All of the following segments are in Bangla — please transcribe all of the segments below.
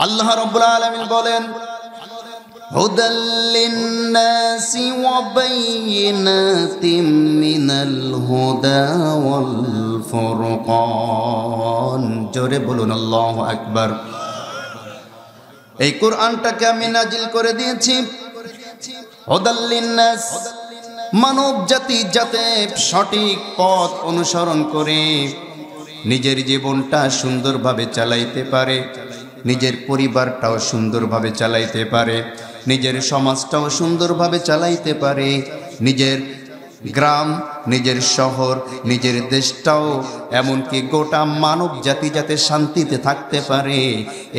আল্লাহ রাব্বুল আলামিন বলেন, হুদাল লিন্নাসি ওয়া বাইয়িনাতিম মিনাল হুদা ওয়াল ফুরকান। জোরে বলুন আল্লাহু আকবার। এই কোরআনটাকে আমি নাজিল করে দিয়েছি হুদাল লিন্নাস, মানব জাতি যাতে সঠিক পথ অনুসরণ করে নিজের জীবনটা সুন্দরভাবে চালাইতে পারে, নিজের পরিবারটাও সুন্দরভাবে চালাইতে পারে, নিজের সমাজটাও সুন্দরভাবে চালাইতে পারে, নিজের গ্রাম, নিজের শহর, নিজের দেশটাও, এমনকি গোটা মানব জাতি যাতে শান্তিতে থাকতে পারে,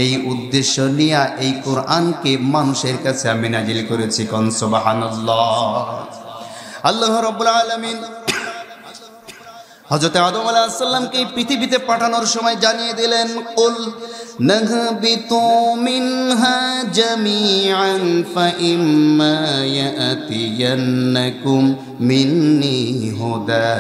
এই উদ্দেশ্য নিয়ে এই কোরআনকে মানুষের কাছে আমি নাজিল করেছি। কোন সুবহানাল্লাহ। আল্লাহ রাব্বুল আলামিন হযরত আদম আলাইহিস সালামকে পৃথিবীতে পাঠানোর সময় জানিয়ে দিলেন, কুল নাহবিতু মিনহা জামিআন ফাইম্মা ইয়াতিয়ান্নাকুম মিন্নি হুদা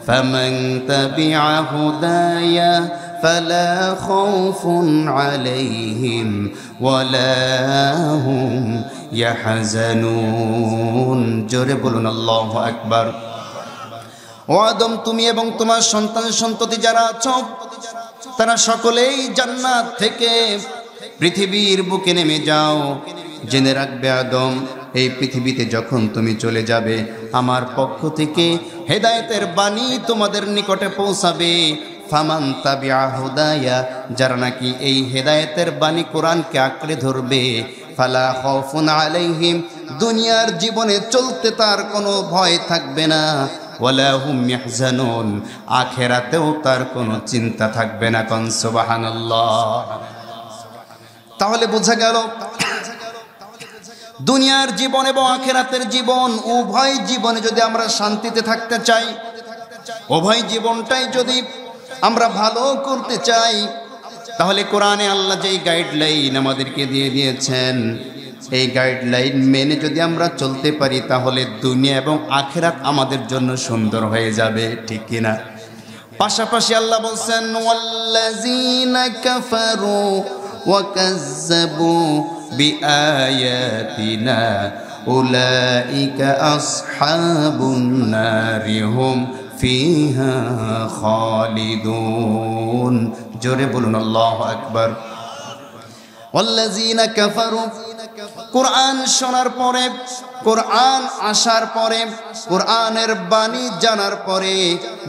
ফামান তাবিআ হুদায়া ফালা খাউফুন আলাইহিম ওয়ালা হুম ইয়াহজানুন। জোরে বলুন আল্লাহু আকবার। ও আদম, তুমি এবং তোমার সন্তান সন্ততি যারা আছো তারা সকলেই জান্নাত থেকে পৃথিবীর বুকে নেমে যাও। জেনে রাখবে আদম, এই পৃথিবীতে যখন তুমি চলে যাবে আমার পক্ষ থেকে হেদায়েতের বাণী তোমাদের নিকটে পৌঁছাবে। ফামান তাবিআ হুদায়া, যারা নাকি এই হেদায়েতের বাণী কোরআনকে আঁকড়ে ধরবে, ফালা খাউফুন আলাইহিম, দুনিয়ার জীবনে চলতে তার কোনো ভয় থাকবে না, ওয়ালা হুম ইয়াহজানুন, আখিরাতেও তার কোনো চিন্তা থাকবে না। কোন সুবহানাল্লাহ। তাহলে বোঝা গেল দুনিয়ার জীবন এবং আখিরাতের জীবন, উভয় জীবনে যদি আমরা শান্তিতে থাকতে চাই, উভয় জীবনটাই যদি আমরা ভালো করতে চাই, তাহলে কোরআনে আল্লাহ যেই গাইডলাইন আমাদেরকে দিয়ে দিয়েছেন, এই গাইডলাইন মেনে যদি আমরা চলতে পারি তাহলে দুনিয়া এবং আখিরাত আমাদের জন্য সুন্দর হয়ে যাবে, ঠিক কিনা? পাশাপাশি আল্লাহ বলছেন, ওয়াল্লাযীনা কাফারু ওয়া কাযযাবু বিআয়াতিনা উলাইকা আসহাবুন নারি হুম ফিহা খালিদুন। জোরে বলুন আল্লাহু আকবার। ওয়াল্লাযীনা কাফারু, কোরআন শোনার পরে, কোরআন আসার পরে, কোরআনের বাণী জানার পরে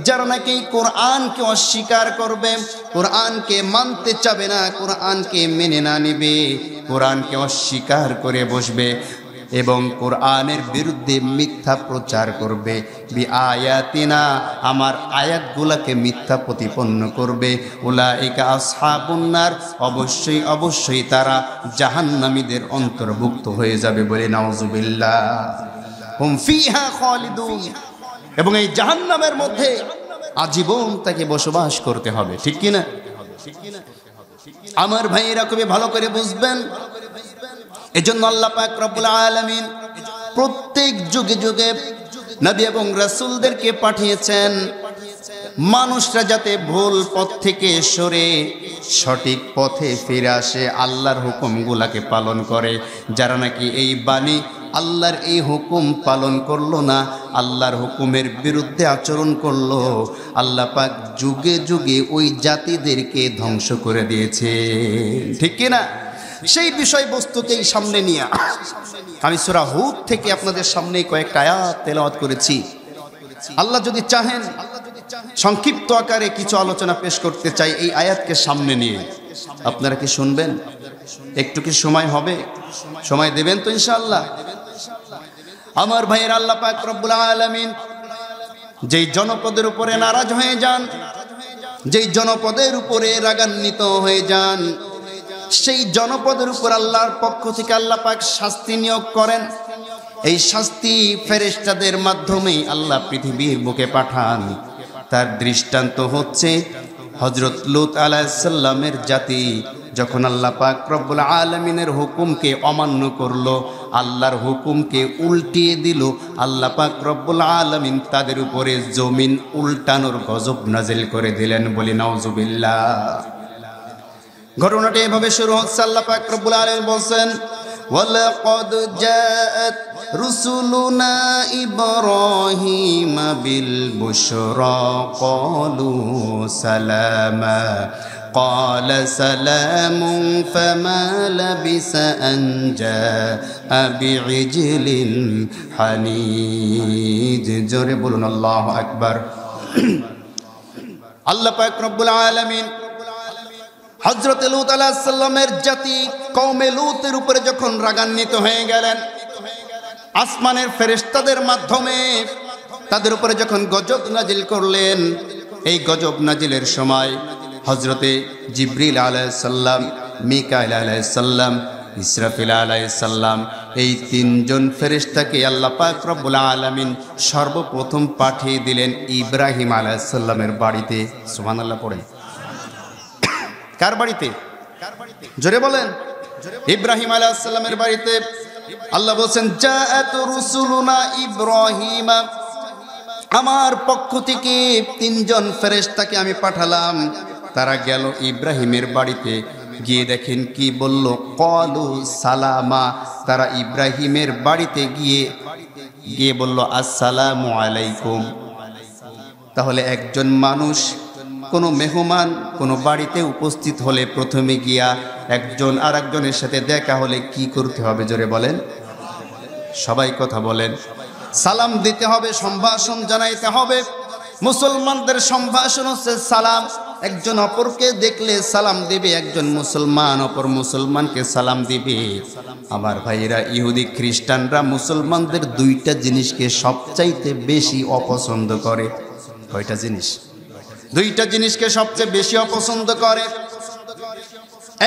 যারা নাকি কোরআনকে অস্বীকার করবে, কোরআনকে মানতে চাবে না, কোরআনকে মেনে না নেবে, কোরআনকে অস্বীকার করে বসবে এবং কোরআনের বিরুদ্ধে মিথ্যা প্রচার করবে, বিআয়াতিনা, আমার আয়াতগুলোকে মিথ্যা প্রতিপন্ন করবে, উলাইকা আসহাবুন নার, অবশ্যই অবশ্যই তারা জাহান্নামীদের অন্তর্ভুক্ত হয়ে যাবে বলে নাউজুবিল্লাহ। হুম ফিহা খালিদুন, এবং এই জাহান্নামের মধ্যে আজীবন তাকে বসবাস করতে হবে, ঠিক কিনা? আমার ভাইয়েরা খুবই ভালো করে বুঝবেন। এজন্য আল্লাহ পাক রব্বুল আলামিন প্রত্যেক যুগে যুগে নবী এবং রাসূলদেরকে পাঠিয়েছেন মানুষরা যাতে ভুল পথ থেকে সরে সঠিক পথে ফিরে আসে, আল্লাহর হুকুমগুলোকে পালন করে। যারা নাকি এই বাণী, আল্লাহর এই হুকুম পালন করলো না, আল্লাহর হুকুমের বিরুদ্ধে আচরণ করলো, আল্লাহ পাক যুগে যুগে ওই জাতিদেরকে ধ্বংস করে দিয়েছে, ঠিক কিনা? সেই বিষয়বস্তুকেই সামনে নিয়ে আমি সূরা হুদ থেকে আপনাদের সামনে কয়েকটা আয়াত তেলাওয়াত করেছি। আল্লাহ যদি চাহেন সংক্ষিপ্ত আকারে কিছু আলোচনা পেশ করতে চাই এই আয়াতকে সামনে নিয়ে। আপনারা কি শুনবেন? একটু কি সময় হবে? সময় দেবেন তো ইনশাআল্লাহ? আমার ভাইয়ের, আল্লাহ পাক রব্বুল আলামিন যেই জনপদের উপরে নারাজ হয়ে যান, যেই জনপদের উপরে রাগান্বিত হয়ে যান, সেই জনপদের উপর আল্লাহর পক্ষ থেকে আল্লাহ পাক শাস্তি নিয়োগ করেন। এই শাস্তি ফেরেশতাদের মাধ্যমেই আল্লাহ পৃথিবীর বুকে পাঠান। তার দৃষ্টান্ত হচ্ছে হযরত লূত আলাইহিস সালামের জাতি যখন আল্লাহ পাক রব্বুল আলামিনের হুকুমকে অমান্য করলো, আল্লাহর হুকুমকে উল্টিয়ে দিল, আল্লাহ পাক রব্বুল আলামিন তাদের উপরে জমিন উল্টানোর গজব নাজিল করে দিলেন, বলি নাউজুবিল্লাহ। ঘটনাটি এভাবে শুরু হচ্ছে। আল্লাহ পাক রব্বুল আলামিন বলেন, ওয়ালাকাদ জাআত রুসুলুনা ইব্রাহিমা বিল বুশরা ক্বালু সালামা قال سلام فما لبث أن جاء بعجل حنيذ জোরে বলুন আল্লাহু আকবার। আল্লাহ পাক রব্বুল আলামিন হযরত লূত আলাইহিস সালামের জাতি কওমে লূতের উপরে যখন রাগান্বিত হয়ে গেলেন, আসমানের ফেরেশতাদের মাধ্যমে তাদের উপরে যখন গজব নাজিল করলেন, এই গজব নাজিলের সময় হযরতে জিবরিল আলাইহিস সালাম, মিকাইল আলাইহিস সালাম, ইসরাফিল আলাইহিস সালাম, এই তিনজন ফেরেশতাকে আল্লাহ পাক রব্বুল আলামিন সর্বপ্রথম পাঠিয়ে দিলেন ইব্রাহিম আলাইহিস সালামের বাড়িতে। সুবহানাল্লাহ পড়েন। কার বাড়িতে? জোরে বলেন। ইব্রাহিম আলাইহিস সালামের বাড়িতে। আল্লাহ বলেন, জাআত রুসুলুনা ইব্রাহিমা, আমার পক্ষ থেকে তিনজন ফেরেশতাকে আমি পাঠালাম। তারা গেল ইব্রাহিমের বাড়িতে, গিয়ে দেখেন কি বলল, ক্বালু সালামা, তারা ইব্রাহিমের বাড়িতে গিয়ে বলল আসসালামু আলাইকুম। তাহলে একজন মানুষ, কোনো মেহমান কোনো বাড়িতে উপস্থিত হলে প্রথমে গিয়া একজন আর একজনের সাথে দেখা হলে কি করতে হবে? জোরে বলেন, সবাই কথা বলেন। সালাম দিতে হবে, সম্ভাষণ জানাইতে হবে। মুসলমানদের সম্ভাষণ হচ্ছে সালাম। একজন অপরকে দেখলে সালাম দিবে, একজন মুসলমান অপর মুসলমানকে সালাম দিবে। আমার ভাইরা, ইহুদি খ্রিস্টানরা মুসলমানদের দুইটা জিনিসকে সবচাইতে বেশি অপছন্দ করে। কয়টা জিনিস? দুইটা জিনিসকে সবচেয়ে বেশি অপছন্দ করে।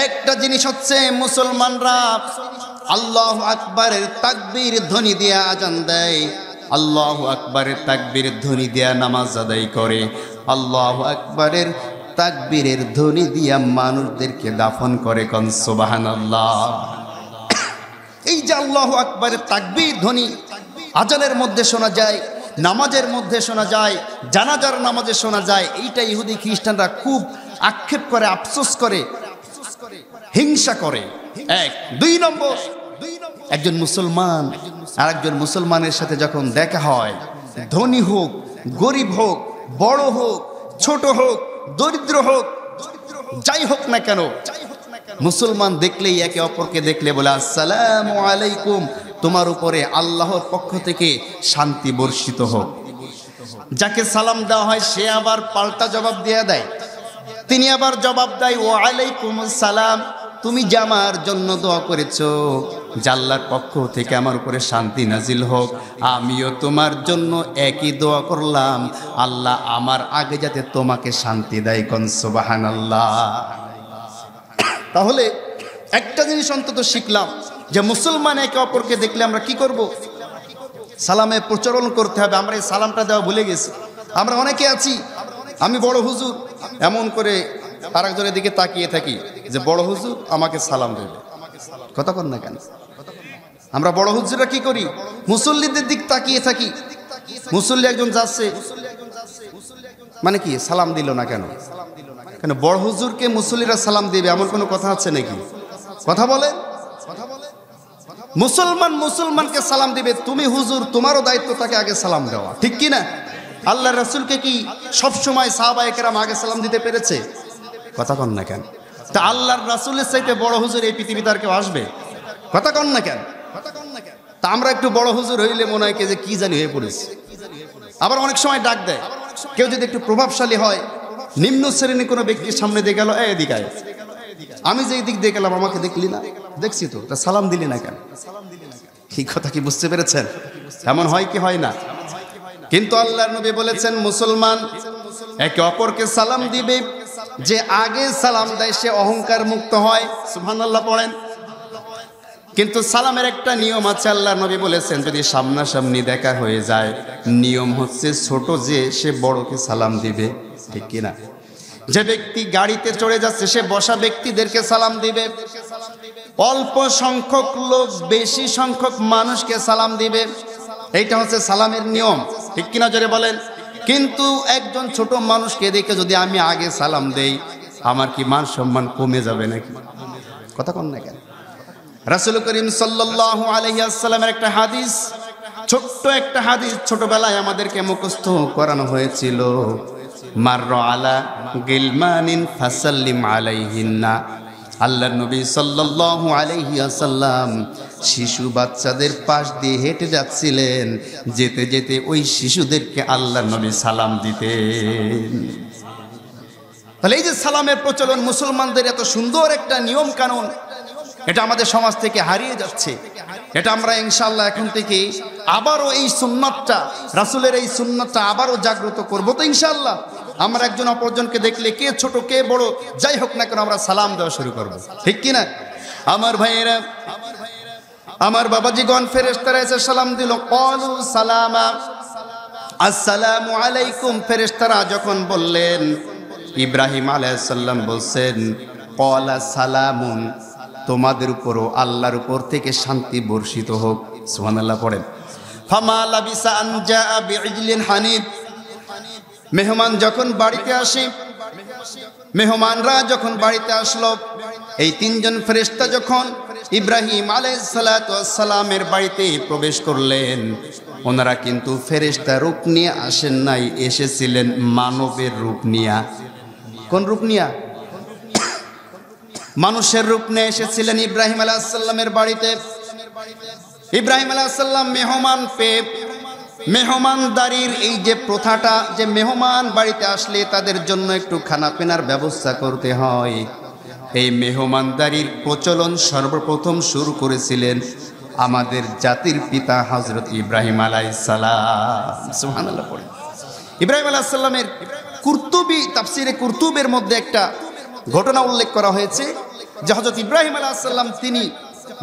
একটা জিনিস হচ্ছে মুসলমানরা আল্লাহু আকবারের তাকবীর ধ্বনি দিয়ে আজান দেয়, আল্লাহু আকবারের তাকবীর ধ্বনি দিয়ে নামাজ আদায় করে, আল্লাহু আকবারের তাকবীরের ধ্বনি দিয়া মানুষদেরকে দাফন করে। কোন সুবহানাল্লাহ। এই যে আল্লাহু আকবারের তাকবীর ধ্বনি আজানের মধ্যে শোনা যায়, নামাজের মধ্যে শোনা যায়, জানাজার নামাজে শোনা যায়, এইটা ইহুদি খ্রিস্টানরা খুব আক্ষেপ করে, আফসোস করে, হিংসা করে। এক। দুই নম্বর, একজন মুসলমান আর একজন মুসলমানের সাথে যখন দেখা হয়, ধনী হোক, গরিব হোক, বড় হোক, ছোট হোক, দরিদ্র হোক, যাই হোক না কেন, মুসলমান দেখলেই একে অপরকে দেখলে বলে আসসালামু আলাইকুম, তোমার উপরে আল্লাহর পক্ষ থেকে শান্তি বর্ষিত হোক। যাকে সালাম দেওয়া হয় সে আবার পাল্টা জবাব দিয়ে দেয়, তিনি আবার জবাব দেয় ওয়া আলাইকুম সালাম, তুমি যে আমার জন্য দোয়া করেছো, আল্লাহর পক্ষ থেকে আমার উপরে শান্তি নাজিল হোক, আমিও তোমার জন্য একই দোয়া করলাম, আল্লাহ আমার আগে যাতে তোমাকে শান্তি দেয়। কোন সুবহানাল্লাহ। তাহলে একটা জিনিস অন্তত শিখলাম যে মুসলমান একে অপরকে দেখলে আমরা কি করব? সালামের প্রচলন করতে হবে। আমরা এই সালামটা দেওয়া ভুলে গেছি। আমরা অনেকে আছি, আমি বড় হুজুর, এমন করে আরেকজনের দিকে তাকিয়ে থাকি যে বড় হুজুর আমাকে সালাম দেবে। কথা কন না কেন? আমরা বড় হুজুররা কি করি? মুসল্লিদের দিক তাকিয়ে থাকি। মুসল্লি একজন যাচ্ছে, মানে কি সালাম দিল না কেন? কেন বড় হুজুরকে মুসল্লিরা সালাম দিবে এমন কোনো কথা আছে নাকি? কথা বলে। মুসলমান মুসলমানকে সালাম দিবে, তুমি হুজুর তোমারও দায়িত্ব তাকে আগে সালাম দেওয়া, ঠিক কি না? আল্লাহর রাসূলকে কি সবসময় সাহাবায়ে কেরাম আগে সালাম দিতে পেরেছে? কথা কন না কেন? তা আল্লাহর রাসূলের চাইতে বড় হুজুর এই পৃথিবীতে আর কেউ আসবে? কথা কন না কেন? তা আমরা একটু বড় হুজুর হইলে মনে হয় যে কি জানি হয়ে পড়েছি। আবার অনেক সময় ডাক দেয়, কেউ যদি একটু প্রভাবশালী হয়, নিম্ন শ্রেণীর কোনো ব্যক্তির সামনে দিয়ে গেল, এদিকে আয়, আমি যে দিক দিয়ে গেলাম আমাকে দেখলি না? দেখছি তো, তা সালাম দিলি না কেন? এই কথা কি বুঝতে পেরেছেন? এমন হয় কি হয় না? কিন্তু আল্লাহর নবী বলেছেন মুসলমান একে অপরকে সালাম দিবে, যে আগে সালাম দেয় সে অহংকার মুক্ত হয়। সুবহানাল্লাহ পড়েন। কিন্তু সালামের একটা নিয়ম আছে, আল্লাহর নবী বলেছেন যদি সামনাসামনি দেখা হয়ে যায়, নিয়ম হচ্ছে ছোট যে সে বড়কে সালাম দিবে, ঠিক কিনা? যে ব্যক্তি গাড়িতে চড়ে যাচ্ছে সে বসা ব্যক্তিদেরকে সালাম দিবে, অল্প সংখ্যক লোক বেশি সংখ্যক মানুষকে সালাম দিবে, এইটা হচ্ছে সালামের নিয়ম, ঠিক কিনা জোরে বলেন? কিন্তু একজন ছোট মানুষকে দেখে যদি আমি আগে সালাম দেই, আমার কি মান সম্মান কমে যাবে নাকি? কথা কন না কেন? রাসূল করিম সাল্লাল্লাহু আলাইহি ওয়াসাল্লামের একটা হাদিস, ছোট্ট একটা হাদিস, ছোটবেলায় আমাদেরকে মুখস্থ করানো হয়েছিল। মারর আলা গিলমানিন ফাসাল্লিম আলাইহিন্না। আল্লাহর নবী সাল্লাল্লাহু আলাইহি ওয়াসাল্লাম শিশু বাচ্চাদের পাশ দিয়ে হেঁটে যাচ্ছিলেন, যেতে যেতে ওই শিশুদেরকে আল্লাহর নবী সালাম দিতেন। তাহলে এই যে সালামের প্রচলন, মুসলমানদের এত সুন্দর একটা নিয়ম কানুন, এটা আমাদের সমাজ থেকে হারিয়ে যাচ্ছে। এটা আমরা ইনশাআল্লাহ এখন থেকে আবারও এই সুন্নাতটা, রাসূলের এই সুন্নাতটা আবারও জাগ্রত করব তো ইনশাআল্লাহ। আমরা একজন অপরজনকে দেখলে কে ছোট কে বড় যাই হোক না কেন আমরা সালাম দেওয়া শুরু করব, ঠিক কি না? আমার ভাইয়েরা, আমার বাবাজিগণ, ফেরেশতারা এসে সালাম দিল, ক্বালু সালামা, আসসালামু আলাইকুম। ফেরেশতারা যখন বললেন, ইব্রাহিম আলাইহিস সালাম বলছেন, ক্বালা সালামুন, তোমাদের উপরও আল্লাহর উপর থেকে শান্তি বর্ষিত হোক। সুবহানাল্লাহ পড়েন। ফামা লাবিসা আন জাআ বিইজলিন হানিফ। মেহমান যখন বাড়িতে আসে, মেহমানরা যখন বাড়িতে আসলো, এই তিনজন ফেরেশতা যখন ইব্রাহিম আলাইহিস সালাতু ওয়াস সালামের বাড়িতে প্রবেশ করলেন, ওনারা কিন্তু ফেরেশতা রূপ নিয়ে আসেন নাই, এসেছিলেন মানবের রূপ নিয়ে। কোন রূপ নিয়ে? মানুষের রূপ নিয়ে এসেছিলেন ইব্রাহিম আলাইহিস সালামের বাড়িতে। ইব্রাহিম আলাইহিস সালাম মেহমান পেয়ে, মেহমানদারির এই যে প্রথাটা, যে মেহমান বাড়িতে আসলে তাদের জন্য একটু খানা পিনার ব্যবস্থা করতে হয়, এই মেহমানদারির প্রচলন সর্বপ্রথম শুরু করেছিলেন আমাদের জাতির পিতা হযরত ইব্রাহিম আলাইহিস সালাম। সুবহানাল্লাহ পড়ে। ইব্রাহিম আলাইহিস সালামের কুরতুবী, তাফসিরে কুরতুবের মধ্যে একটা ঘটনা উল্লেখ করা হয়েছে যে হযরত ইব্রাহিম আলাইহিস সালাম তিনি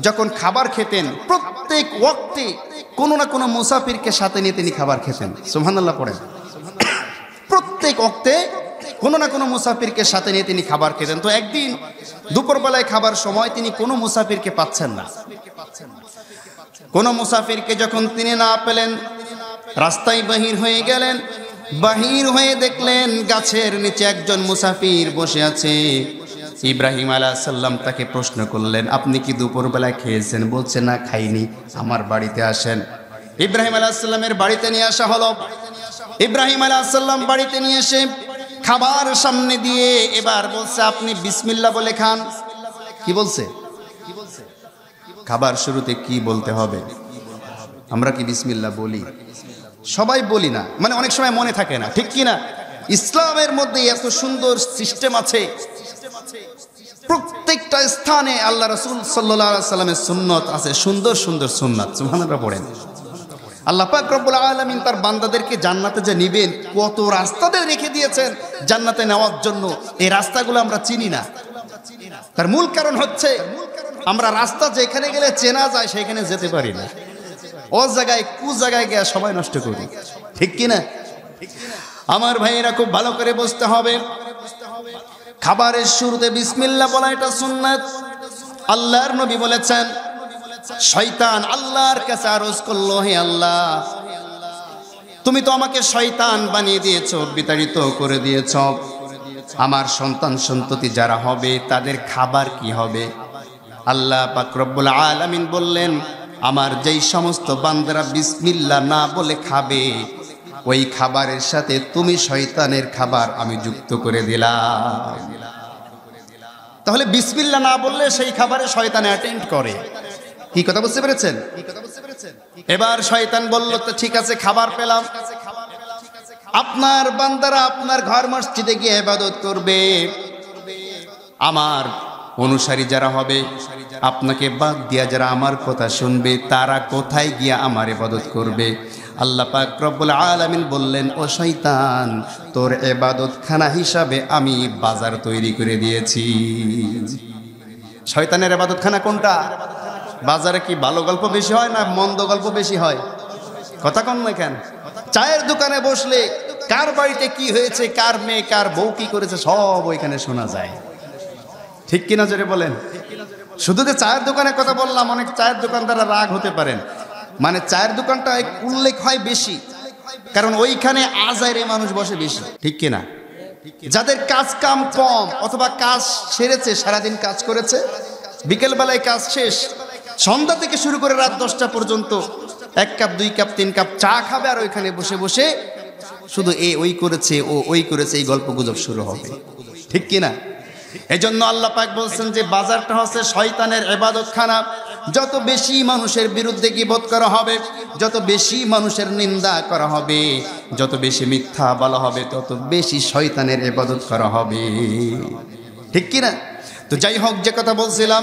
যখন খাবার খেতেন, প্রত্যেক ওয়াক্তে কোনো না কোনো মুসাফিরকে সাথে নিয়ে তিনি খাবার খেতেন। সুবহানাল্লাহ পড়েন। প্রত্যেক ওয়াক্তে কোনো না কোনো মুসাফিরকে সাথে নিয়ে তিনি খাবার খেতেন। তো একদিন দুপুরবেলায় খাবার সময় তিনি কোনো মুসাফিরকে পাচ্ছেন না। কোনো মুসাফিরকে যখন তিনি না পেলেন, রাস্তায় বাহির হয়ে গেলেন। বাহির হয়ে দেখলেন গাছের নিচে একজন মুসাফির বসে আছে। ইব্রাহিম আলাইহিস সালাম তাকে প্রশ্ন করলেন, আপনি কি দুপুরবেলায় খেয়েছেন? বলছে, না খাইনি, আমার বাড়িতে আসেন। ইব্রাহিম আলাইহিস সালামের বাড়িতে নিয়ে আসা হলো। ইব্রাহিম আলাইহিস সালাম বাড়িতে নিয়ে এসে খাবার সামনে দিয়ে এবার বলছে, আপনি বিসমিল্লাহ বলে খান। কি বলছে? খাবার শুরুতে কি বলতে হবে? আমরা কি বিসমিল্লাহ বলি? সবাই বলি না, মানে অনেক সময় মনে থাকে না, ঠিক কি না? ইসলামের মধ্যে এত সুন্দর সিস্টেম আছে, প্রত্যেকটা স্থানে আল্লাহ রাসূল সাল্লাল্লাহু আলাইহি ওয়াসাল্লামের সুন্নাত আছে, সুন্দর সুন্দর সুন্নাত। সুবহানাল্লাহ পড়েন। আল্লাহ পাক রব্বুল আলামিন তার বান্দাদেরকে জান্নাতে যে নিবেন, কত রাস্তাদের রেখে দিয়েছেন জান্নাতে নেওয়ার জন্য। এই রাস্তাগুলো আমরা চিনি না। তার মূল কারণ হচ্ছে আমরা রাস্তা যেখানে গেলে চেনা যায় সেখানে যেতে পারি না, ও জায়গায় কু জায়গায় গিয়ে সময় নষ্ট করি, ঠিক কিনা? আমার ভাইয়েরা খুব ভালো করে বুঝতে হবে, খাবারের শুরুতে বিসমিল্লাহ বলা এটা সুন্নাত। আল্লাহর নবী বলেছেন, শয়তান আল্লাহর কাছে আরজ করলো, হে আল্লাহ, তুমি তো আমাকে শয়তান বানিয়ে দিয়েছো, বিতাড়িত করে দিয়েছ, আমার সন্তান সন্ততি যারা হবে তাদের খাবার কি হবে? আল্লাহ পাক রব্বুল আলামিন বললেন, আমার যেই সমস্ত বান্দারা বিসমিল্লাহ না বলে খাবে, ওই খাবারের সাথে তুমি শয়তানের খাবার আমি যুক্ত করে দিলাম। তাহলে বিসমিল্লাহ না বললে সেই খাবারে শয়তান অ্যাটেন্ড করে। কি কথা বুঝতে পেরেছেন? এবার শয়তান বলল, তো ঠিক আছে, খাবার পেলাম। আপনার বান্দারা আপনার ঘর মসজিদে গিয়ে ইবাদত করবে, আমার অনুসারী যারা হবে, আপনাকে বাদ দিয়া যারা আমার কথা শুনবে, তারা কোথায় গিয়া আমার ইবাদত করবে? আল্লাহ পাক রব্বুল আলামিন বললেন, ও শয়তান, তোর ইবাদতখানা হিসাবে আমি বাজার তৈরি করে দিয়েছি। শয়তানের ইবাদতখানা কোনটা? বাজারে কি ভালো গল্প বেশি হয় না মন্দ গল্প বেশি হয়? কথা কন না কেন? চায়ের দোকানে বসলে কার বাড়িতে কি হয়েছে, কার মেয়ে কার বউ কি করেছে, সব ওইখানে শোনা যায়, ঠিক কিনা জোরে বলেন? শুধু যে চায়ের দোকানের কথা বললাম, অনেক চায়ের দোকানদাররা রাগ হতে পারেন, মানে চায়ের দোকানটা উল্লেখ হয় বেশি, কারণ ওইখানে আজাইরে মানুষ বসে বেশি, ঠিক কিনা? যাদের কাজ কাম কম অথবা কাজ সেরেছে, সারাদিন কাজ করেছে, বিকেল বেলায় কাজ শেষ, সন্ধ্যা থেকে শুরু করে রাত 10টা পর্যন্ত 1 কাপ 2 কাপ 3 কাপ চা খাবে, আর ওইখানে বসে বসে শুধু ওই করেছে ওই করেছে এই গল্প গুজব শুরু হবে, ঠিক কিনা? এজন্য আল্লাহ পাক বলছেন যে বাজারটা হচ্ছে শয়তানের ইবাদতখানা। যত বেশি মানুষের বিরুদ্ধে গীবত করা হবে, যত বেশি মানুষের নিন্দা করা হবে, যত বেশি মিথ্যা বলা হবে, তত বেশি শয়তানের ইবাদত করা হবে, ঠিক কিনা? তো যাই হোক, যে কথা বলছিলাম,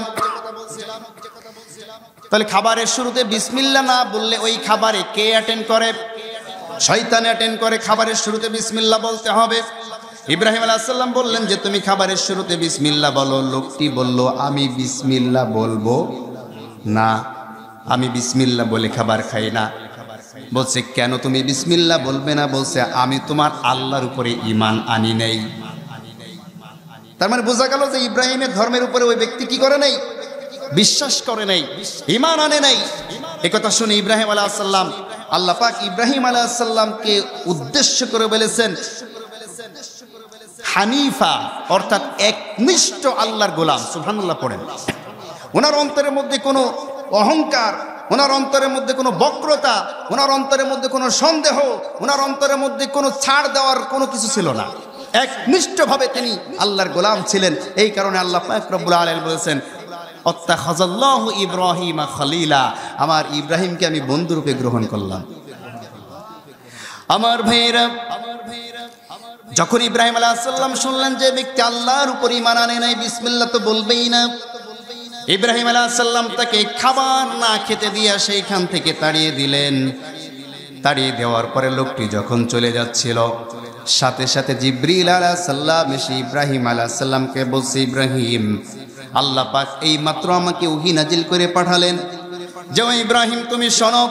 তাহলে খাবারের শুরুতে বিসমিল্লাহ না বললে ওই খাবারে কে অ্যাটেন্ড করে? শয়তান অ্যাটেন্ড করে। খাবারের শুরুতে বিসমিল্লাহ বলতে হবে। ইব্রাহিম আলাইহিস সালাম বললেন যে তুমি খাবারের শুরুতে বিসমিল্লাহ বলো। লোকটি বলল আমি বিসমিল্লাহ বলবো না, আমি বিসমিল্লাহ বলে খাবার খাই না। বলছে কেন তুমি বিসমিল্লাহ বলবে না? বলছে আমি তোমার আল্লাহর উপরে ঈমান আনি নাই। তার মানে বোঝা গেল যে ইব্রাহিমের ধর্মের উপরে ওই ব্যক্তি কি করে নাই? বিশ্বাস করে নাই, ঈমান আনে নাই। এই কথা শুনে ইব্রাহিম আলাইহিস সালাম, আল্লাহ পাক ইব্রাহিম আলাইহিস সালামকে উদ্দেশ্য করে বলেছেন হানিফা, অর্থাৎ একনিষ্ঠ আল্লাহর গোলাম। সুবহানাল্লাহ পড়েন। ওনার অন্তরের মধ্যে কোনো অহংকার, ওনার অন্তরের মধ্যে কোনো বক্রতা, ওনার অন্তরের মধ্যে কোনো সন্দেহ, ওনার অন্তরের মধ্যে কোনো ছাড় দেওয়ার কোনো কিছু ছিল না। একনিষ্ঠভাবে তিনি আল্লাহর গোলাম ছিলেন। এই কারণে আল্লাহ পাক রব্বুল আলামিন বলেছেন অত্তাখাযাল্লাহু ইব্রাহিমা খলিলা, আমার ইব্রাহিমকে আমি বন্ধুরূপে গ্রহণ করলাম। আমার ভাইয়েরা, যখন ইব্রাহিম আলাইহিস সালাম শুনলেন যে ব্যক্তি আল্লাহর উপর ঈমান আনে নাই, বিসমিল্লাহ তো বলবেই না, ইব্রাহিম আলাইহিস সালাম তাকে খাবার না খেতে দিয়ে সেইখান থেকে তাড়িয়ে দিলেন। তাড়িয়ে দেওয়ার পরে লোকটি যখন চলে যাচ্ছিল, সাথে সাথে জিবরিল আলাইহিস সালাম এসে ইব্রাহিম আলাইহিস সালামকে বলছে, ইব্রাহিম, আল্লাহ পাক এই মাত্র আমাকে ওহী নাজিল করে পাঠালেন যে ইব্রাহিম তুমি শোনো,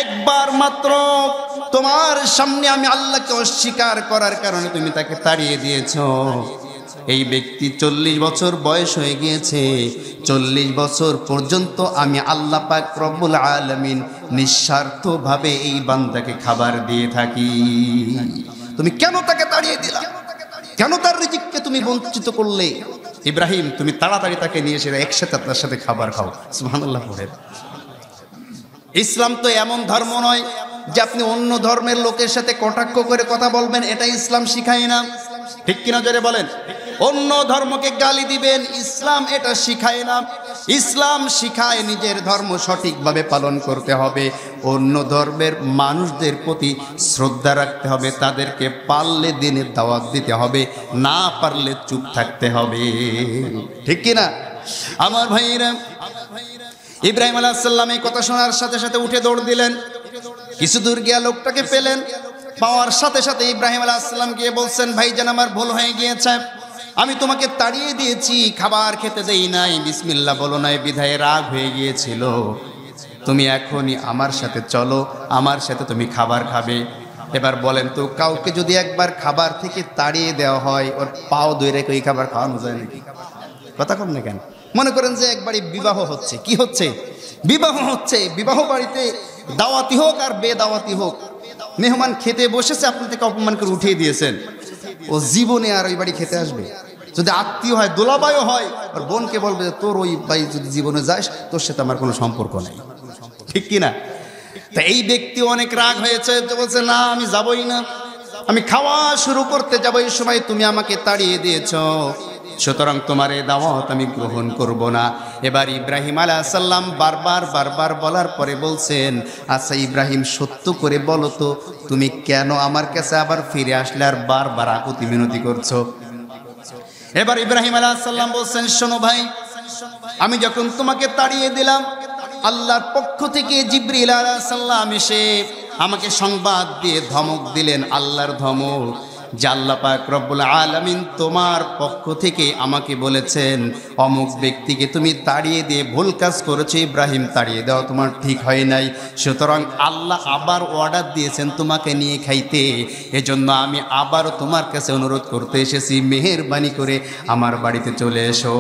একবার মাত্র তোমার সামনে আমি আল্লাহকে অস্বীকার করার কারণে তুমি তাকে তাড়িয়ে দিয়েছো। এই ব্যক্তি 40 বছর বয়স হয়ে গিয়েছে, 40 বছর পর্যন্ত আমি আল্লাহ পাক রব্বুল আলামিন নিঃস্বার্থভাবে এই বান্দাকে খাবার দিয়ে থাকি। তুমি কেন তাকে তাড়িয়ে দিলা? কেন তার রিজিককে তুমি বঞ্চিত করলে? ইব্রাহিম, তুমি তাড়াতাড়ি তাকে নিয়ে এসে একসাথে তার সাথে খাবার খাও। সুবহানাল্লাহ পড়েন। ইসলাম তো এমন ধর্ম নয় যে আপনি অন্য ধর্মের লোকের সাথে কটাক্ষ করে কথা বলবেন, এটা ইসলাম শিখায় না, ঠিক কিনা জোরে বলেন? অন্য ধর্মকে গালি দিবেন, ইসলাম এটা শিখায় না। ইসলাম শিখায় নিজের ধর্ম সঠিকভাবে পালন করতে হবে, অন্য ধর্মের মানুষদের প্রতি শ্রদ্ধা রাখতে হবে, তাদেরকে পারলে দিনের দাওয়াত দিতে হবে, না পারলে চুপ থাকতে হবে, ঠিক কিনা? আমার ভাইরা, ইব্রাহিম আলাইহিস সালাম এই কথা শোনার সাথে সাথে উঠে দৌড় দিলেন। কিছু দূর গিয়ে লোকটাকে পেলেন, পাওয়ার সাথে সাথে ইব্রাহিম আলাইহিস সালাম গিয়ে বলছেন, ভাইজান আমার ভুল হয়ে গিয়েছে, আমি তোমাকে তাড়িয়ে দিয়েছি, খাবার খেতে দেই নাই, বিসমিল্লাহ বলো নাই, বিধায় রাগ হয়ে গিয়েছিল। তুমি এখনই আমার সাথে চলো, আমার সাথে তুমি খাবার খাবে। এবার বলেন তো, কাউকে যদি একবার খাবার থেকে তাড়িয়ে দেওয়া হয়, ওর পাও ধরে ওই খাবার খাওয়ানো যায় নাকি? কথা কম না কেন? মনে করেন যে একবারই বিবাহ হচ্ছে, কি হচ্ছে? বিবাহ হচ্ছে। বিবাহ বাড়িতে দাওয়াতি হোক আর বেদাওয়াতি হোক, মেহমান খেতে বসেছে, আপনি থেকে অপমান করে উঠিয়ে দিয়েছেন, ও জীবনে আর ওই বাড়ি খেতে আসবে? যদি আত্মীয় হয়, দোলাবাইও হয়, আর বোনকে বলবে যে তোর ওই বাড়ি যদি জীবনে যাস, তোর সাথে আমার কোনো সম্পর্ক নেই, ঠিক কিনা? তা এই ব্যক্তি অনেক রাগ হয়েছে, বলছে না আমি যাবই না, আমি খাওয়া শুরু করতে যাবো, এই সময় তুমি আমাকে তাড়িয়ে দিয়েছ, সুতরাং তোমার এই দাওয়াত আমি গ্রহণ করব না। এবার ইব্রাহিম আলাইহিস সালাম বারবার বলার পরে বলছেন, আচ্ছা ইব্রাহিম, সত্য করে বলো তো, তুমি কেন আমার কাছে আবার ফিরে আসলে আর বারবার আকুতি মিনতি করছো? এবার ইব্রাহিম আলাইহিস সালাম বলছেন, শোনো ভাই, আমি যখন তোমাকে তাড়িয়ে দিলাম, আল্লাহর পক্ষ থেকে জিবরিল আলাইহিস সালাম এসে আমাকে সংবাদ দিয়ে ধমক দিলেন, আল্লাহর ধমক, যে আল্লাহ পাক রব্বুল আলামিন তোমার পক্ষ থেকে আমাকে বলেছেন অমুক ব্যক্তিকে তুমি তাড়িয়ে দিয়ে ভুল কাজ করেছো, ইব্রাহিম, তাড়িয়ে দেওয়া তোমার ঠিক হয় নাই, সুতরাং আল্লাহ আবার অর্ডার দিয়েছেন তোমাকে নিয়ে খাইতে, এজন্য আমি আবারও তোমার কাছে অনুরোধ করতে এসেছি, মেহেরবানি করে আমার বাড়িতে চলে এসো।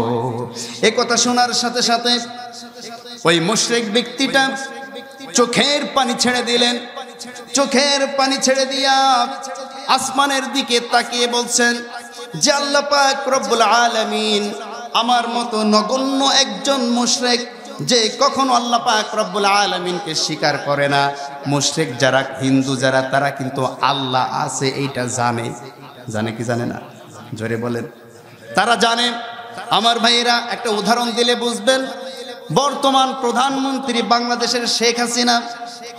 এ কথা শোনার সাথে সাথে ওই মুশরিক ব্যক্তিটা চোখের পানি ছেড়ে দিলেন। চোখের পানি ছেড়ে দিয়া আসমানের দিকে তাকিয়ে বলছেন যে আল্লাহ পাক রব্বুল আলামিন আমার মতো নগণ্য একজন মুশরিক যে কখনো আল্লাহ পাক রব্বুল আলামিনকে স্বীকার করে না। মুশরিক যারা, হিন্দু যারা, তারা কিন্তু আল্লাহ আছে এইটা জানে। জানে কি জানে না? জোরে বলেন। তারা জানে। আমার ভাইয়েরা, একটা উদাহরণ দিলে বুঝবেন। বর্তমান প্রধানমন্ত্রী বাংলাদেশের শেখ হাসিনা,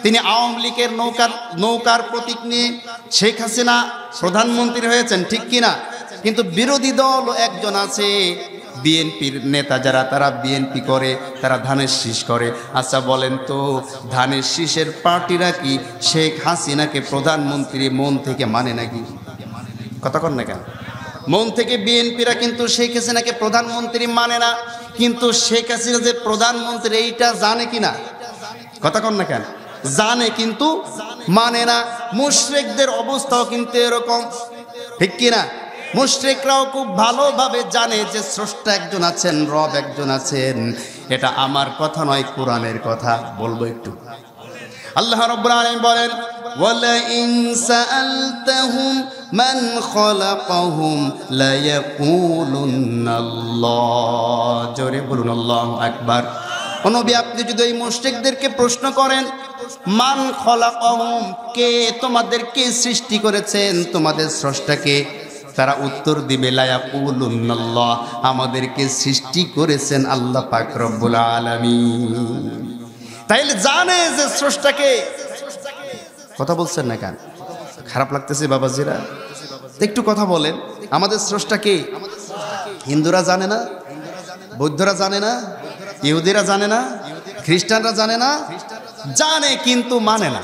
তিনি আওয়ামী লীগের নৌকার প্রতীক নিয়ে শেখ হাসিনা প্রধানমন্ত্রী হয়েছেন, ঠিক কিনা? কিন্তু বিরোধী দল একজন আছে, বিএনপির নেতা যারা, তারা বিএনপি করে, তারা ধানের শীষ করে। আচ্ছা বলেন তো, ধানের শীষের পার্টিরা কি শেখ হাসিনাকে প্রধানমন্ত্রী মন থেকে মানে নাকি? কথা কন না কেন? মন থেকে বিএনপিরা কিন্তু শেখ হাসিনাকে প্রধানমন্ত্রী মানে না, কিন্তু শেখ হাসিনা যে প্রধানমন্ত্রী এইটা জানে কিনা? কথা কন না কেন? জানে কিন্তু মানে না। মুশরিকদের অবস্থাও কিন্তু এরকম, ঠিক কিনা? মুশরিকরাও খুব ভালোভাবে জানে যে স্রষ্টা একজন আছেন, রব একজন আছেন। এটা আমার কথা নয়, কোরআনের কথা। বলবো একটু। আল্লাহ রাব্বুল আলামিন বলেন, ওয়ালা ইন সাআলতাহুম মান খালাকাহুম লা ইয়াকুলুনাল্লাহ। জোরে বলুন আল্লাহু আকবার। ও নবী, আপনি যদি এই মুশরিকদেরকে প্রশ্ন করেন, মান খালাকাহুম, কে তোমাদেরকে সৃষ্টি করেছেন, তোমাদের স্রষ্টাকে, তারা উত্তর দিবে লা ইয়াকুলুনাল্লাহ, আমাদেরকে সৃষ্টি করেছেন আল্লাহ পাক রব্বুল আলামিন। তাইলে জানে যে স্রষ্টাকে। কথা বলছেন না কেন? খারাপ লাগতেছে বাবাজিরা? একটু কথা বলেন। আমাদের স্রষ্টাকে হিন্দুরা জানে না, বৌদ্ধরা জানে না, ইহুদিরা জানে না, খ্রিস্টানরা জানে না? জানে কিন্তু মানে না,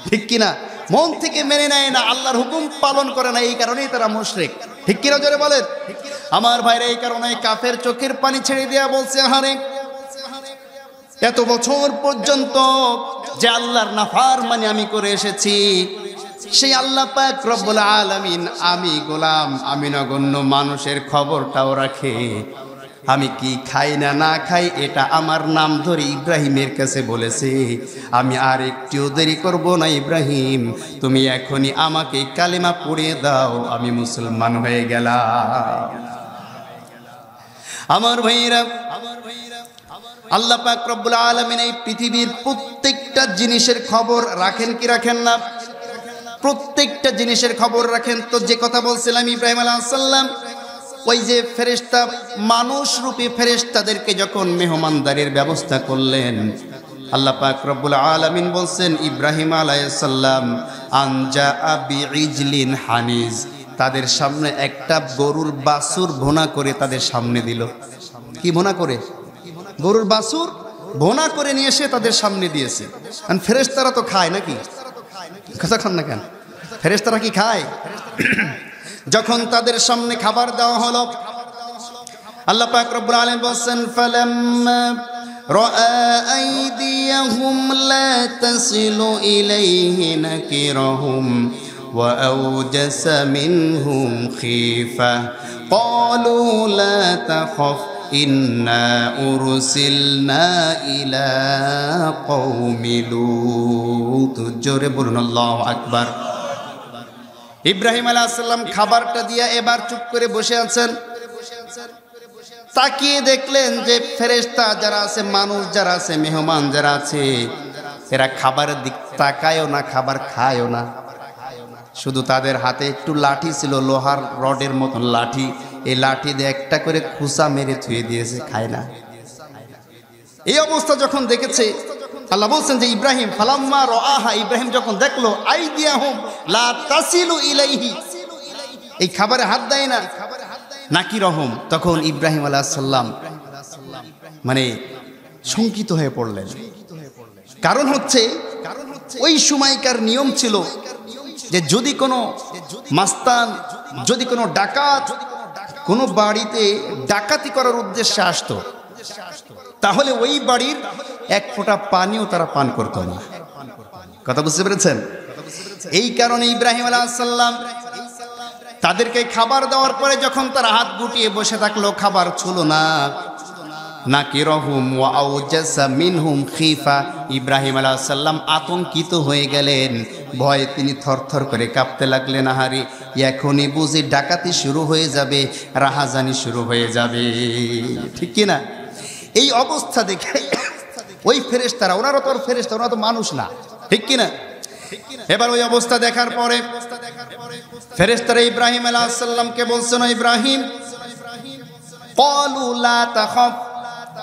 ঠিক কিনা? মন থেকে মেনে নেয় না, আল্লাহর হুকুম পালন করে না, এই কারণেই তারা মুশরিক, ঠিক কিনা? জোরে বলেন। আমার ভাইরা, এই কারণে কাফের চোখের পানি ছেড়ে দেয়া বলছে, হারে এত বছর পর্যন্ত যে আল্লাহর নাফরমানি আমি করে এসেছি, সেই আল্লাহ পাক রব্বুল আলামিন, আমি গোলাম, আমি নগণ্য মানুষের খবরটাও রাখে। আমি কি খাই না না খাই এটা আমার নাম ধরে ইব্রাহিমের কাছে বলেছে। আমি আর একটু দেরি করব না, ইব্রাহিম তুমি এখনই আমাকে কালেমা পড়িয়ে দাও, আমি মুসলমান হয়ে গেলাম। আমার ভাইরা, আল্লাহ পাক রব্বুল আলামিন এই পৃথিবীর প্রত্যেকটা জিনিসের খবর রাখেন কি রাখেন না? প্রত্যেকটা জিনিসের খবর রাখেন। তো যে কথা বলছিলাম, ইব্রাহিম আলাইহিস সালাম ওই যে ফেরেশতা, মানুষ রূপী ফেরেশতাদেরকে যখন মেহমানদারির ব্যবস্থা করলেন, আল্লাহ পাক রব্বুল আলামিন বলছেন ইব্রাহিম আলাইহিস সালাম আনজা বিইজলিন হানিজ, তাদের সামনে একটা গরুর বাছুর ভোনা করে তাদের সামনে দিল। কি ভোনা করে? গরুর বাছুর ভোনা করে নিয়ে এসে তাদের সামনে দিয়েছে। আর ফেরেশতারা তো খায় নাকি? কথা খান না কেন? ফেরেশতারা কি খায়? যখন তাদের সামনে খাবার দেওয়া হলো, আল্লাহ পাক রব্বুল আলামিন বলেন, ফালাম্মা রাআ আইদিয়াহুম লা তাসিলু ইলাইহি নাকিরাহুম ওয়া আওজাসা মিনহুম খীফা ক্বালু লা তাখাফ ইন্না উরসিলনা ইলা কওমি লূত। জোরে বলুন আল্লাহু আকবার। ইব্রাহিম আলাইহিস সালাম খাবারটা দিয়া এবার চুপ করে বসে আছেন। তাকিয়ে দেখলেন যে ফেরেশতা যারা আছে, মানুষ যারা আছে, মেহমান যারা আছে, এরা খাবারের দিক তাকায়ও না, খাবার খায়ও না। শুধু তাদের হাতে একটু লাঠি ছিল, লোহার রডের মতন লাঠি। এই লাঠি দিয়ে একটা করে খুসা মেরে থুয়ে দিয়েছে, খায় না। এই অবস্থা যখন দেখেছে, আল্লাহ বলছেন যে ইব্রাহিম ফালাম্মা রাআহা, ইব্রাহিম যখন দেখলো আইদিয়াহুম লা তাসিলু ইলাইহি, এই খাবারে হাত দেয় না, নাকিরহুম, তখন ইব্রাহিম আলাইহিস সালাম মানে শঙ্কিত হয়ে পড়লেন। কারণ হচ্ছে ওই সময়কার নিয়ম ছিল যে যদি কোনো মাস্তান, যদি কোনো ডাকাত কোনো বাড়িতে ডাকাতি করার উদ্দেশ্যে আসতো, তাহলে ওই বাড়ির এক ফোঁটা পানিও তারা পান করতো না। কথা বুঝতে পেরেছেন? এই কারণে ইব্রাহিম আলাইহিস সালাম তাদেরকে খাবার দেওয়ার পরে যখন তারা হাত গুটিয়ে বসে থাকলো, খাবার ছিল না, নাকিরহুম ওয়া আওজাসা মিনহুম খিফা। ইব্রাহিম আলাইহিস সালাম আতঙ্কিত হয়ে গেলেন, ভয়ে তিনি থরথর করে কাঁপতে লাগলেন। আহারে, এখনই বুঝি ডাকাতি শুরু হয়ে যাবে, রাহাজানি শুরু হয়ে যাবে, ঠিক কি না? এই অবস্থা দেখে ওই ফেরেশতারা, ওনারা তো ফেরেশতা, ওনারা তো মানুষ না, ঠিক কি না? এবার ওই অবস্থা দেখার পরে ফেরেশতারা ইব্রাহিম আলাইহিস সালামকে বলছেন, ইব্রাহিম, ক্বালু লা তাখাফ,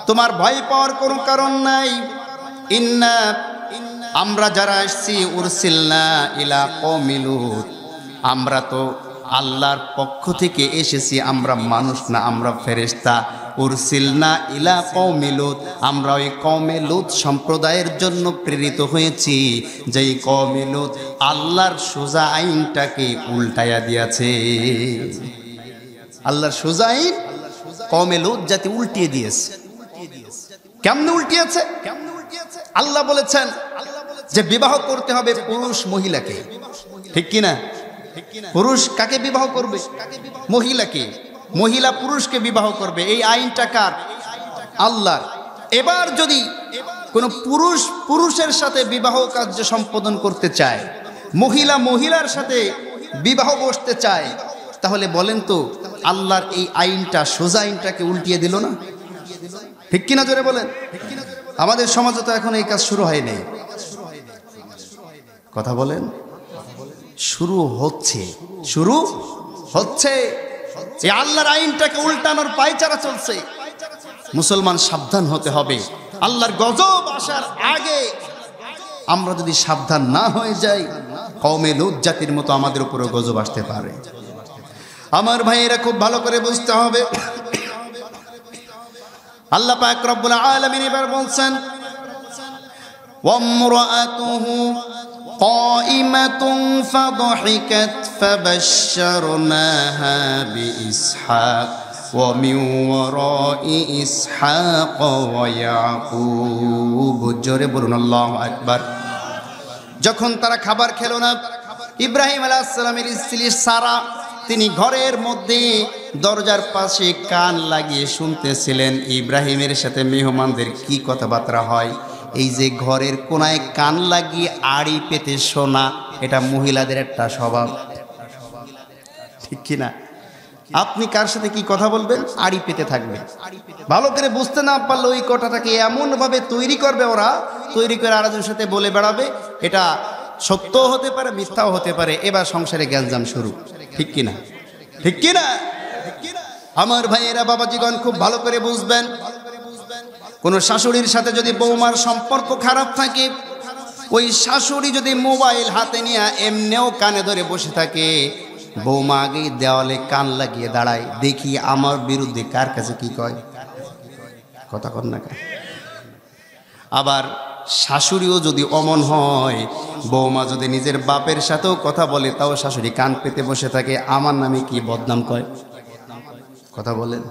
তোমার ভয় পাওয়ার কোনো কারণ নাই। ইন্না, আমরা যারা আসছি, উরসিলনা ইলা কওমি লূত, আমরা তো আল্লাহর পক্ষ থেকে এসেছি, আমরা মানুষ না, আমরা ফেরেশতা। উরসিলনা ইলা কওমি লূত, আমরা ওই কওমে লূত সম্প্রদায়ের জন্য প্রেরিত হয়েছি, যেই কওমে লূত আল্লাহর সোজা আইনটাকে উল্টায়া দিয়েছে। আল্লাহর সোজা আইন কওমে লূত জাতি উল্টিয়ে দিয়েছে। কেমনে উল্টিয়েছে? আল্লাহ বলেছেন যে বিবাহ করতে হবে পুরুষ মহিলাকে, ঠিক কিনা? পুরুষ কাকে বিবাহ করবে? মহিলাকে। মহিলা পুরুষকে বিবাহ করবে। এই আইনটা কার? আল্লাহর। এবার যদি কোনো পুরুষ পুরুষের সাথে বিবাহ কার্য সম্পাদন করতে চায়, মহিলা মহিলার সাথে বিবাহ বসতে চায়, তাহলে বলেন তো আল্লাহর এই আইনটা, সোজা আইনটাকে উল্টিয়ে দিল না? ঠিক কিনা জোরে বলেন। আমাদের সমাজে তো এখন এই কাজ শুরু হয়নি, কথা বলেন। শুরু হচ্ছে, শুরু হচ্ছে। এই আল্লাহর আইনটাকে উল্টানোর পায়চারা চলছে। মুসলমান সাবধান হতে হবে। আল্লাহর গজব আসার আগে আমরা যদি সাবধান না হয়ে যাই, কওমে লূত জাতির মতো আমাদের উপরে গজব আসতে পারে। আমার ভাইয়েরা খুব ভালো করে বুঝতে হবে। আল্লাহ পাক রব্বুল আলামিন এবার বলছেন, ওয়ামরাআতুহু কাইমাতুন ফাদহিকাত ফাবাশশারনাহা বিইসহাক ওয়া মিন ওয়ারাই ইসহাক ওয়া ইয়াকুব। জোরে বলুন আল্লাহু আকবার। যখন তারা খাবার খেলো না, ইব্রাহিম আলাইহিস সালামের স্ত্রী সারা, তিনি ঘরের মধ্যে দরজার পাশে কান লাগিয়ে শুনতেছিলেন ইব্রাহিমের সাথে মেহমানদের কি কথাবার্তা হয়। এই যে ঘরের কোনায় কান লাগিয়ে আড়ি পেতে শোনা, এটা মহিলাদের একটা স্বভাব, ঠিক কিনা? আপনি কার সাথে কি কথা বলবেন, আড়ি পেতে থাকবে। ভালো করে বুঝতে না পারলে ওই কথাটাকে এমনভাবে তৈরি করবে, ওরা তৈরি করে আরেকজনের সাথে বলে বেড়াবে। এটা সত্যও হতে পারে, মিথ্যাও হতে পারে। এবার সংসারে গ্যাঞ্জাম শুরু, ঠিক কিনা? ঠিক কিনা? আমার ভাইয়েরা, বাবাজিগণ, খুব ভালো করে বুঝবেন। কোন শাশুড়ির সাথে যদি বৌমার সম্পর্ক খারাপ থাকে, ওই শাশুড়ি যদি মোবাইল হাতে নিয়ে এমনিও কানে ধরে বসে থাকে, বৌমা আগেই দেওয়ালে কান লাগিয়ে দাঁড়ায়, দেখি আমার বিরুদ্ধে কার কাছে কি কয়, কথা কন না। আবার শাশুড়িও যদি অমন হয়, বৌমা যদি নিজের বাপের সাথেও কথা বলে, তাও শাশুড়ি কান পেতে বসে থাকে, আমার নামে কি বদনাম কয়, কথা বলেন।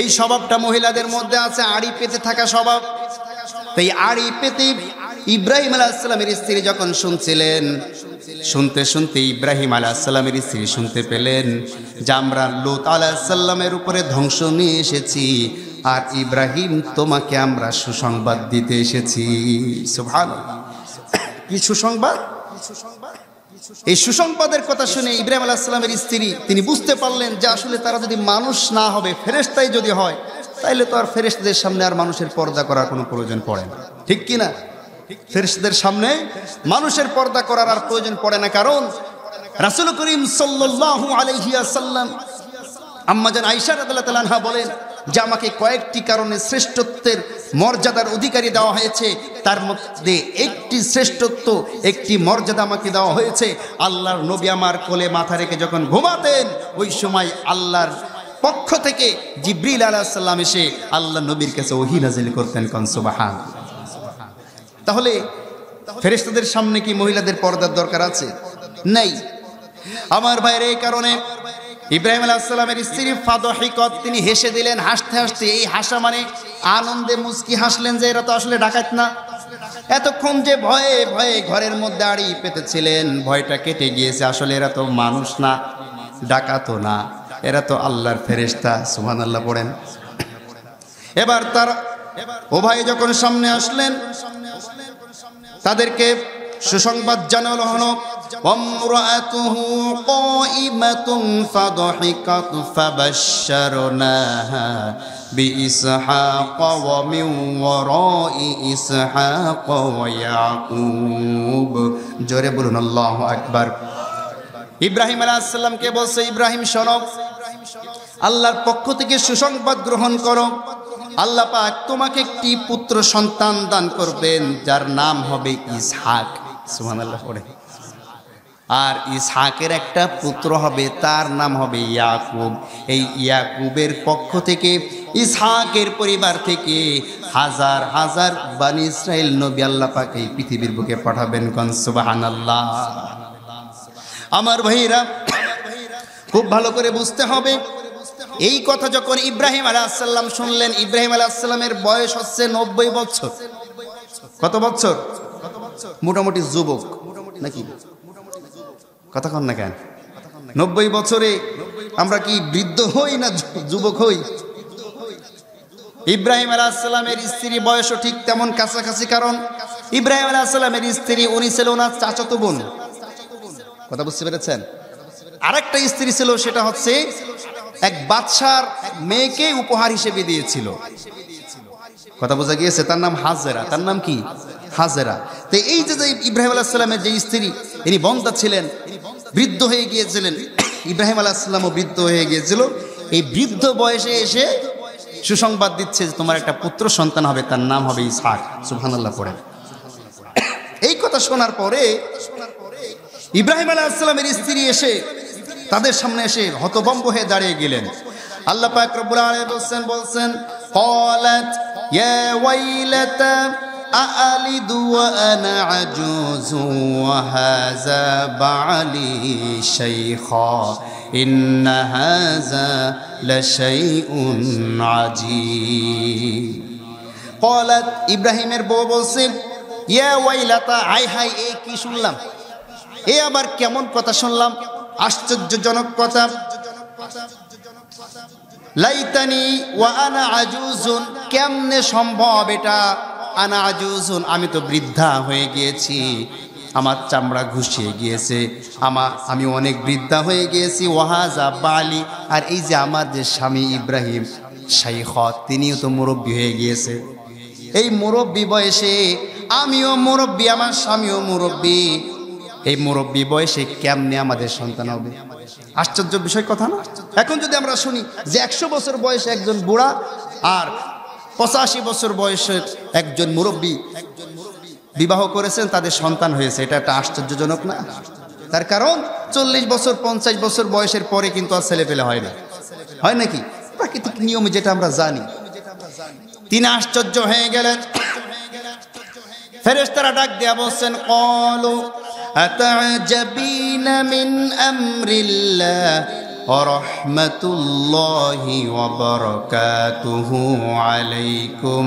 এই স্বভাবটা মহিলাদের মধ্যে আছে, আড়ি পেতে থাকা স্বভাব। তাই আড়ি পেতে ইব্রাহিম আলাইহিস সালামের স্ত্রী যখন শুনছিলেন, শুনতে শুনতে ইব্রাহিম আলাইহিস সালামের স্ত্রী শুনতে পেলেন যে আমরা লূত আলাইহিস সালামের উপরে ধ্বংস নিয়ে এসেছি, আর ইব্রাহিম, তোমাকে আমরা সুসংবাদ দিতে এসেছি। সুবহানাল্লাহ। কি সুসংবাদ? এই সুসংবাদের কথা শুনে ইব্রাহিম আলাইহিস সালামের স্ত্রী তিনি বুঝতে পারলেন যে আসলে তারা যদি মানুষ না হবে, ফেরেশতাই যদি হয়, তাইলে তো আর ফেরেশতাদের সামনে আর মানুষের পর্দা করার কোনো প্রয়োজন পড়ে না, ঠিক কি না? ফেরেশতাদের সামনে মানুষের পর্দা করার আর প্রয়োজন পড়ে না। কারণ রাসূল করিম সাল্লাল্লাহু আলাইহি ওয়াসাল্লাম, আম্মা জান আয়েশা রাদিয়াল্লাহু তাআলা আনহা বলেন যে আমাকে কয়েকটি কারণে শ্রেষ্ঠত্বের মর্যাদার অধিকারী দেওয়া হয়েছে, তার মধ্যে একটি শ্রেষ্ঠত্ব, একটি মর্যাদা আমাকে দেওয়া হয়েছে। আল্লাহর নবী আমার কোলে মাথা রেখে যখন ঘুমাতেন, ওই সময় আল্লাহর পক্ষ থেকে জিবরিল আলাইহিস সালাম এসে আল্লাহ নবীর কাছে ওহী নাযিল করতেন। কোন সুবহান। তাহলে ফেরেশতাদের সামনে কি মহিলাদের পর্দার দরকার আছে? নেই। আমার ভাইয়ের, এই কারণে ইব্রাহিম আলাইহিস সালামের স্ত্রী ফাদহিকত, তিনি হেসে দিলেন হাসতে হাসতে। এই হাসা মানে আনন্দে মুচকি হাসলেন যে এরা তো আসলে ডাকাত না। এতক্ষণ যে ভয়ে ভয়ে ঘরের মধ্যে আড়ি পেতেছিলেন, ভয়টা কেটে গিয়েছে। আসলে এরা তো মানুষ না, ডাকাতও না, এরা তো আল্লাহর ফেরেশতা। সুবহানাল্লাহ পড়েন। এবার তার ও ভাই যখন সামনে আসলেন, তাদেরকে সুসংবাদ জানানো হলো, ওয়ামরাতুহু কাইমাতুন ফাদহিকাত ফাবাশশারনাহা বিইসহাক ওয়া মিন ওয়ারাই ইসহাক ওয়া ইয়াকুব। জোরে বলুন আল্লাহু আকবার। ইব্রাহিম আলাইহিস সালামকে বলছে, ইব্রাহিম শোনো, আল্লাহর পক্ষ থেকে সুসংবাদ গ্রহণ করো। আল্লাহ পাক তোমাকে একটি পুত্র সন্তান দান করবেন, যার নাম হবে ইসহাক। সুবহানাল্লাহ পড়ে। আর ইসহাকের একটা পুত্র হবে, তার নাম হবে ইয়াকুব। এই ইয়াকুবের পক্ষ থেকে, ইসহাকের পরিবার থেকে হাজার হাজার বনি ইসরাইল নবী আল্লাহ পাক এই পৃথিবীর বুকে পাঠাবেন। কোন সুবহানাল্লাহ। আমার ভাইরা, খুব ভালো করে বুঝতে হবে, এই কথা যখন ইব্রাহিম আলাইহিস সালাম শুনলেন, ইব্রাহিম আলাইহিস সালামের বয়স হচ্ছে 90 বছর। কত বছর? মোটামুটি যুবক নাকি? কথা কন না কেন? 90 বছরে আমরা কি বৃদ্ধ হই না যুবক হই? ইব্রাহিম আলাইহিস সালামের স্ত্রী বয়সও ঠিক তেমন কাছাকাছি, কারণ ইব্রাহিম আলাইহিস সালামের স্ত্রী উনি ছিল ওনার চাচাতো বোন। কথা বুঝতে পেরেছেন? আরেকটা স্ত্রী ছিল, সেটা হচ্ছে এক বাদশার মেয়েকে উপহার হিসেবে দিয়েছিল। কথা বোঝা গিয়েছে? তার নাম হাজেরা। তার নাম কি? হাজেরা। তো এই যে ইব্রাহিম আলাইহিস সালামের যে স্ত্রী, ইনি বন্তা ছিলেন, বৃদ্ধ হয়ে গিয়েছিলেন। ইব্রাহিম আলাইহিস সালামও বৃদ্ধ হয়ে গিয়েছিল। এই বৃদ্ধ বয়সে এসে সুসংবাদ দিচ্ছে যে তোমার একটা পুত্র সন্তান হবে, তার নাম হবে ইসহাক। সুবহানাল্লাহ পড়ে। এই কথা শোনার পরে ইব্রাহিম আলাইহিস সালামের স্ত্রী এসে তাদের সামনে এসে হতভম্ব হয়ে দাঁড়িয়ে গেলেন। আল্লাহ পাক রব্বুল আলামিন বলছেন ক্বালাত ইয়া ওয়াইলাতা আলিদু ওয়া আনা আজুজু ওয়া হাযা বা'লি শাইখা ইন্না হাযা লাশাইউন আজীব। ক্বালাত, ইব্রাহিমের বউ বলছেন, ইয়া ওয়াইলাতা, আয় হায়, এ কি শুনলাম? এ আবার কেমন কথা শুনলাম? আশ্চর্যজনক কথা। লাইতানি ওয়া আনা আজুজুন, কেমনে সম্ভব এটা? আনা আজুজুন, আমি তো বৃদ্ধা হয়ে গিয়েছি, আমার চামড়া ঘুষিয়ে গিয়েছে, আমি অনেক বৃদ্ধা হয়ে গিয়েছি। ওয়াহাজা বালি, আর এই যে আমার যে স্বামী ইব্রাহিম শাইখ, তিনিও তো মুরব্বী হয়ে গিয়েছে। এই মুরব্বী বয়সে আমিও মুরব্বী, আমার স্বামীও মুরব্বী, এই মুরব্বী বয়সে কেমনে আমাদের সন্তান হবে? আশ্চর্য বিষয়, কথা না? এখন যদি আমরা শুনি যে 100 বছর বয়সে একজন বুড়া আর 85 বছর বয়সের একজন মুরব্বী বিবাহ করেছেন, তাদের সন্তান হয়েছে, এটা একটা আশ্চর্যজনক না? তার কারণ 40 বছর 50 বছর বয়সের পরে কিন্তু আর ছেলে পেলে হয় না, হয় নাকি? প্রাকৃতিক নিয়মে যেটা আমরা জানি। তিনি আশ্চর্য হয়ে গেলেন। ফেরেশতারা ডাক দিয়া বলছেন, ক্বালু আতা'জাবিনা মিন আমরিল্লাহ ওয়া রাহমাতুল্লাহি ওয়া বারাকাতুহু আলাইকুম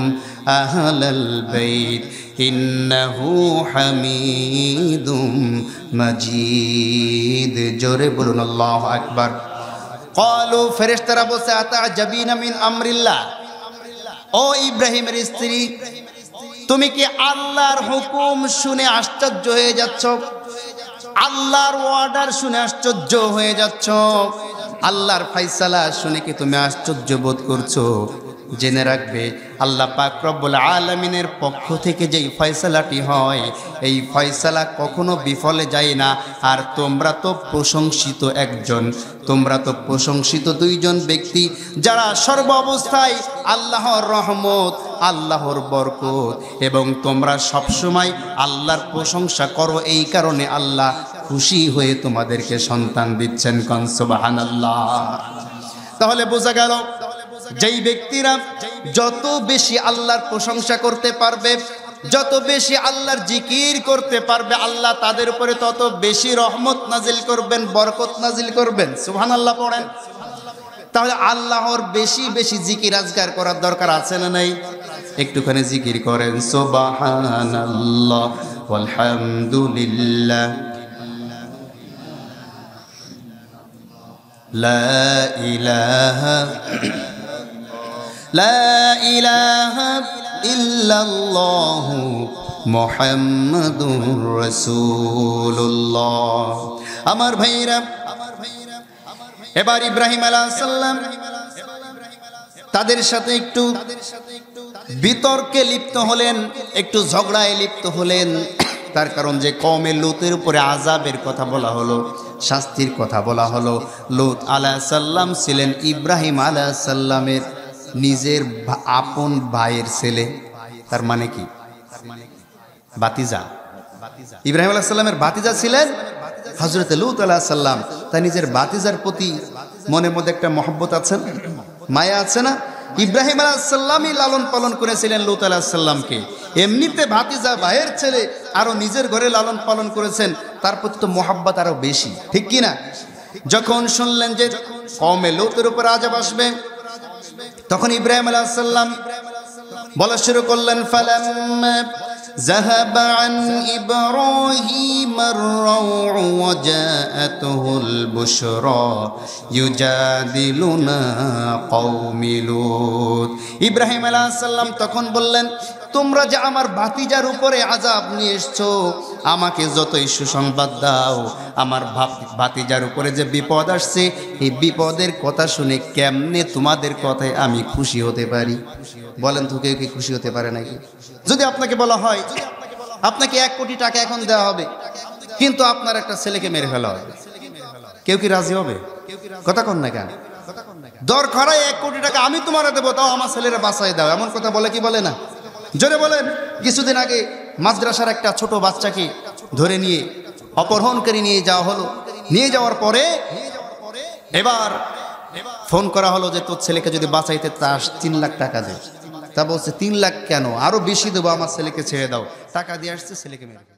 আহলাল বাইত ইন্নাহু হামিদুম মাজিদ। জোরে বলুন আল্লাহু আকবার। ক্বালু, ফেরেশতারা বলছে, আতা'জাবিনা মিন আমরিল্লাহ, ও ইব্রাহিমের স্ত্রী, তুমি কি আল্লাহর হুকুম শুনে আশ্চর্য হয়ে যাচ্ছ? আল্লাহর অর্ডার শুনে আশ্চর্য হয়ে যাচ্ছ? আল্লাহর ফয়সালা শুনে কি তুমি আশ্চর্য বোধ করছো? জেনে রাখবে, আল্লাহ পাক রব্বুল আলামিনের পক্ষ থেকে যেই ফয়সালাটি হয়, এই ফয়সালা কখনো বিফলে যায় না। আর তোমরা তো প্রশংসিত একজন, তোমরা তো প্রশংসিত দুইজন ব্যক্তি, যারা সর্ব অবস্থায় আল্লাহর রহমত, আল্লাহর বরকত, এবং তোমরা সবসময় আল্লাহর প্রশংসা করো। এই কারণে আল্লাহ খুশি হয়ে তোমাদেরকে সন্তান দিচ্ছেন। কোন সুবহানাল্লাহ। তাহলে বোঝা গেল, যেই ব্যক্তিরা যত বেশি আল্লাহর প্রশংসা করতে পারবে, যত বেশি আল্লাহর জিকির করতে পারবে, আল্লাহ তাদের উপরে তত বেশি রহমত নাজিল করবেন, বরকত নাজিল করবেন। সুবহানাল্লাহ পড়েন। তাহলে আল্লাহর বেশি বেশি জিকির আজকার করার দরকার আছে না নাই? একটুখানি জিকির করেন, সুবহানাল্লাহ ওয়ালহামদুলিল্লাহ লা ইলাহা লা ইলাহা ইল্লাল্লাহু মুহাম্মাদুর রাসূলুল্লাহ। আমার ভাইরা, এবার ইব্রাহিম আলাইহিস সালাম তাদের সাথে একটু বিতর্কে লিপ্ত হলেন, একটু ঝগড়ায় লিপ্ত হলেন। তার কারণ যে কওমে লূতের উপরে আযাবের কথা বলা হলো, শাস্তির কথা বলা হলো। লূত আলাইহিস সালাম ছিলেন ইব্রাহিম আলাইহিস সালামের নিজের আপন ভাইয়ের ছেলে। তার মানে কি? ভাতিজা। ইব্রাহিম আলাইহিস সালামের ভাতিজা ছিলেন হযরত লূত আলাইহিস সালাম। তাই নিজের ভাতিজার প্রতি মনের মধ্যে একটা মহব্বত আছে, মায়া আছে না? ইব্রাহিম আলাইহিস সালামই লালন পালন করেছিলেন লূত আলাইহিস সালামকে। এমনিতে ভাতিজা ভাইয়ের ছেলে আরো নিজের ঘরে লালন পালন করেছেন, তার প্রতি তো মহব্বত আরো বেশি, ঠিক কি না? যখন শুনলেন যে কওমে লূতের উপর আযাব আসবে, তখন ইব্রাহিম আলাইহিস সালাম বলা শুরু করলেন, ফালাম্মা ذهب عن إبراهيم الروع وجاءته البشرى يجادلنا قوم لوط। ইব্রাহিম আলাইহিস সালাম তখন বললেন, তোমরা যে আমার ভাতিজার উপরে আযাব নিয়ে এসছো, আমাকে যতই সুসংবাদ দাও, আমার ভাতিজার উপরে যে বিপদ আসছে, এই বিপদের কথা শুনে কেমনে তোমাদের কথায় আমি খুশি হতে পারি? বলেন তো, কেউ কি খুশি হতে পারে নাকি? যদি আপনাকে বলা হয় আপনাকে 1 কোটি টাকা এখন দেওয়া হবে, কিন্তু আপনার একটা ছেলেকে মেরে ফেলা হবে, কেউ কি রাজি হবে? কথা কন না কেন? দরকার 1 কোটি টাকা আমি তোমার দেবো, তাও আমার ছেলেরা বাঁচাই দাও, এমন কথা বলে কি বলে না? জোরে বলেন। কিছুদিন আগে মাদ্রাসার একটা ছোট বাচ্চাকে ধরে নিয়ে অপহরণ করে নিয়ে যাওয়া হলো। নিয়ে যাওয়ার পরে এবার ফোন করা হলো যে তোর ছেলেকে যদি বাঁচাইতে চাস 3 লাখ টাকা দে। তা বলছে 3 লাখ কেন, আরো বেশি দেবো, আমার ছেলেকে ছেড়ে দাও। টাকা দিয়ে আসছে, ছেলেকে মেরে